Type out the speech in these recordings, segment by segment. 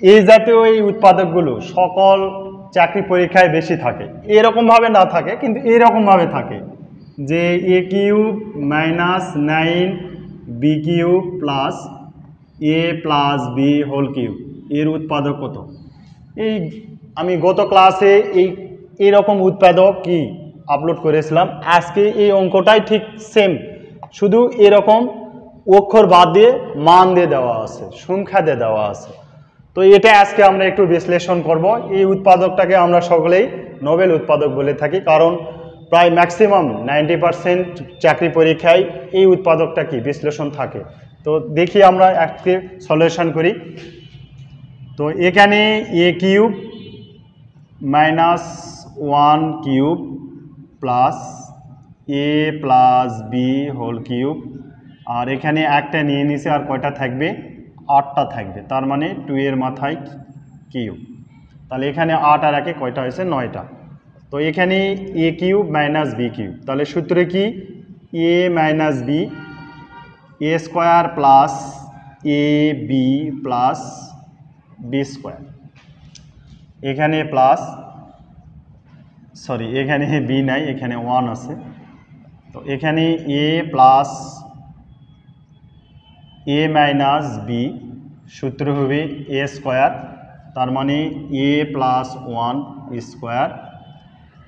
এই জাতীয় এই উৎপাদকগুলো সকল চাকরি পরীক্ষায় বেশি থাকে, এরকমভাবে না থাকে কিন্তু এরকমভাবে থাকে যে A cube minus 9 B cube plus A plus B whole cube এর উৎপাদক কত। এই আমি গত ক্লাসে এইরকম উৎপাদক কি আপলোড করেছিলাম, আজকে এই অঙ্কটাই ঠিক সেম, শুধু এরকম অক্ষর বাদ দিয়ে মান দিয়ে দেওয়া আছে, সংখ্যা দিয়ে দেওয়া আছে। তো এটা আজকে আমরা একটু বিশ্লেষণ করব। এই উৎপাদকটাকে আমরা সকলেই নোবেল উৎপাদক বলে থাকি, কারণ প্রায় ম্যাক্সিমাম 90% চাকরি পরীক্ষায় এই উৎপাদকটা কি বিশ্লেষণ থাকে। তো দেখি আমরা একটি সলিউশন করি। তো এখানে এ cube minus 1 cube plus A plus B whole cube, আর এখানে একটা নিয়ে নিছে, আর কয়টা থাকবে 8টা থাকবে, তার মানে 2 এর মাথায় কিউব, তাহলে এখানে 8 আর একে কয়টা হয়েছে 9টা। তো এখানে এ কিউব মাইনাস বি কিউব, তাহলে সূত্রে কি এ minus B A square plus A B plus B square, এখানে প্লাস এখানে বি নাই, এখানে 1 আছে। তো এখানে এ প্লাস এ মাইনাস বি সূত্র হবে এ স্কোয়ার, তার মানে এ plus 1 square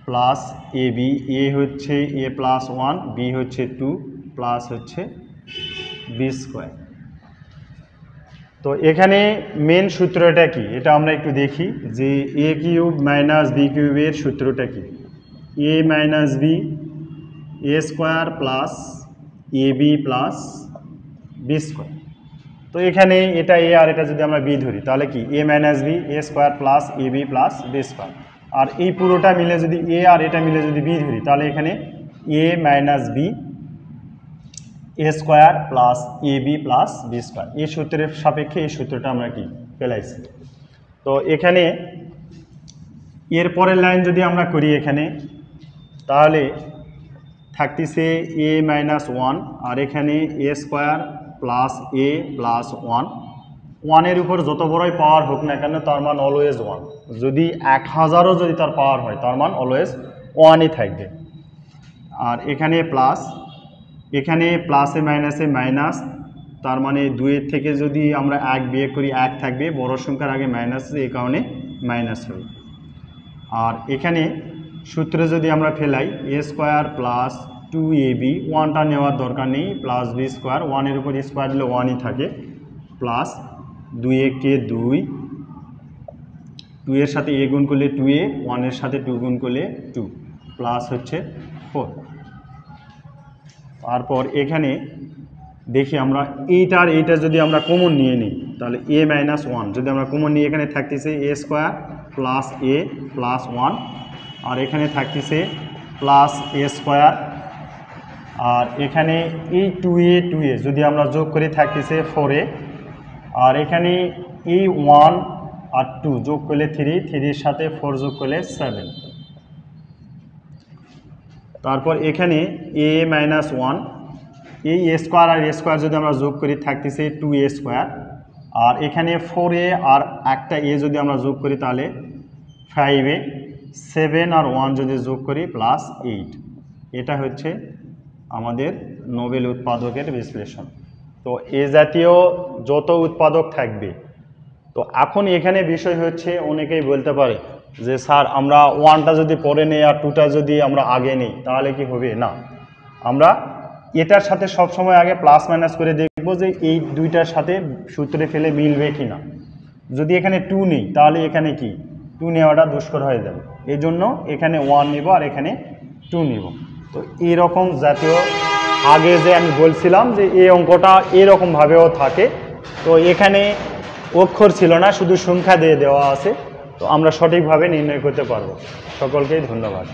plus A B, এ হচ্ছে এ প্লাস 1, বি হচ্ছে 2 প্লাস হচ্ছে বি স্কোয়ার। তো এখানে মেন সূত্রটা কি এটা আমরা একটু দেখি, যে এ কিউব মাইনাস বি কিউবের সূত্রটা কি, এ minus B A square plus A B plus B square. তো এখানে এটা এ আর এটা যদি আমরা বি ধরি, তাহলে কি এ minus B A square plus A B plus B square, আর এই পুরোটা মিলে যদি এ আর এটা মিলে যদি বি ধরি, তাহলে এখানে এ minus B A square plus A B plus B square. এই সূত্রের সাপেক্ষে এই সূত্রটা আমরা কি পেলাইছি। তো এখানে এর পরের লাইন যদি আমরা করি এখানে, তাহলে থাকতেছে এ মাইনাস 1, আর এখানে এ স্কোয়ার প্লাস এ প্লাস 1, 1-এর উপর যত বড়ই পাওয়ার হোক না কেন তার মান অলওয়েজ 1, যদি 1000ও যদি তার পাওয়ার হয় তার মান অলওয়েজ 1ই থাকবে। আর এখানে প্লাস, এখানে প্লাসে মাইনাসে মাইনাস, তার মানে 2-এর থেকে যদি আমরা 1 বিয়োগ করি 1 থাকবে, বড় সংখ্যার আগে মাইনাস আছে, এই কারণে মাইনাস হবে। আর এখানে সূত্রে যদি আমরা ফেলাই এ স্কোয়ার প্লাস 2ab, 1টা নেওয়ার দরকার নেই, প্লাস বি স্কোয়ার, 1-এর উপর স্কোয়ার দিলে 1ই থাকে, প্লাস 2 2, 2-এর সাথে এ গুণ করলে 2a, 1-এর সাথে 2 গুণ করলে 2, প্লাস হচ্ছে 4। তারপর এখানে দেখি আমরা এইটা যদি আমরা কমন নিয়ে নিই, তাহলে এ মাইনাস 1 যদি আমরা কমন নিই, এখানে থাকতেছে এ স্কোয়ার প্লাস এ প্লাস 1, আর এখানে থাকতেছে প্লাস এ স্কোয়ার, আর এখানে এই 2a যদি আমরা যোগ করে থাকতেছে 4a, আর এখানে এই 1 আর 2 যোগ করলে 3, 3-এর সাথে 4 যোগ করলে 7। তারপর এখানে এ মাইনাস 1, এই এ স্কোয়ার আর এ স্কোয়ার যদি আমরা যোগ করি থাকতেছে 2a স্কোয়ার, আর এখানে 4a আর একটা এ যদি আমরা যোগ করি তাহলে 5a, 7 আর 1 যদি যোগ করি প্লাস 8। এটা হচ্ছে আমাদের নোবেল উৎপাদকের বিশ্লেষণ। তো এ জাতীয় যত উৎপাদক থাকবে, তো এখন এখানে বিষয় হচ্ছে অনেকেই বলতে পারে যে স্যার আমরা 1টা যদি পরে নেই আর 2টা যদি আমরা আগে নেই তাহলে কি হবে, না, আমরা এটার সাথে সবসময় আগে প্লাস মাইনাস করে দেখব যে এই দুইটার সাথে সূত্রে ফেলে মিলবে কি না। যদি এখানে 2 নেই তাহলে এখানে কি 2 নেওয়াটা দুষ্কর হয়ে যাবে, এই জন্য এখানে 1 নিব আর এখানে 2 নিব। তো এরকম জাতীয় আগে যে আমি বলছিলাম যে এই অঙ্কটা এরকমভাবেও থাকে, তো এখানে অক্ষর ছিল না, শুধু সংখ্যা দিয়ে দেওয়া আছে, তো আমরা সঠিকভাবে নির্ণয় করতে পারবো। সকলকেই ধন্যবাদ।